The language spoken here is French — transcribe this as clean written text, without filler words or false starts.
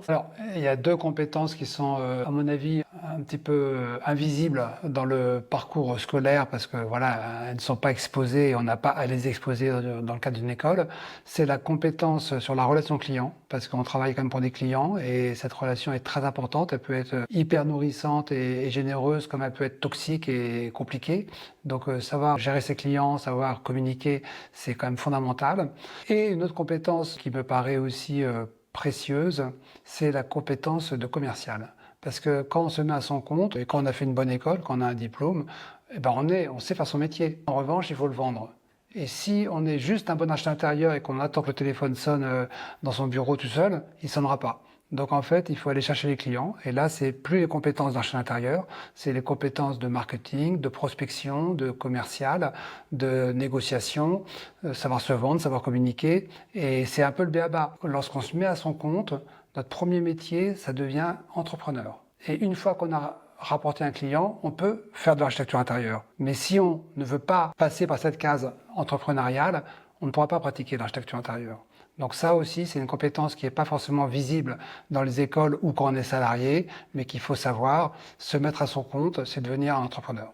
Alors, il y a deux compétences qui sont, à mon avis, un petit peu invisibles dans le parcours scolaire parce que voilà, elles ne sont pas exposées et on n'a pas à les exposer dans le cadre d'une école. C'est la compétence sur la relation client parce qu'on travaille quand même pour des clients et cette relation est très importante. Elle peut être hyper nourrissante et généreuse comme elle peut être toxique et compliquée. Donc, savoir gérer ses clients, savoir communiquer, c'est quand même fondamental. Et une autre compétence qui me paraît aussi précieuse, c'est la compétence de commercial. Parce que quand on se met à son compte et quand on a fait une bonne école, quand on a un diplôme, eh ben on sait faire son métier. En revanche, il faut le vendre. Et si on est juste un bon acheteur intérieur et qu'on attend que le téléphone sonne dans son bureau tout seul, il ne sonnera pas. Donc en fait, il faut aller chercher les clients. Et là, c'est plus les compétences d'acheteur intérieur, c'est les compétences de marketing, de prospection, de commercial, de négociation, savoir se vendre, savoir communiquer. Et c'est un peu le b.a.-ba. Lorsqu'on se met à son compte, notre premier métier, ça devient entrepreneur. Et une fois qu'on a rapporté un client, on peut faire de l'architecture intérieure. Mais si on ne veut pas passer par cette case entrepreneuriale, on ne pourra pas pratiquer l'architecture intérieure. Donc ça aussi, c'est une compétence qui n'est pas forcément visible dans les écoles ou quand on est salarié, mais qu'il faut savoir. Se mettre à son compte, c'est devenir un entrepreneur.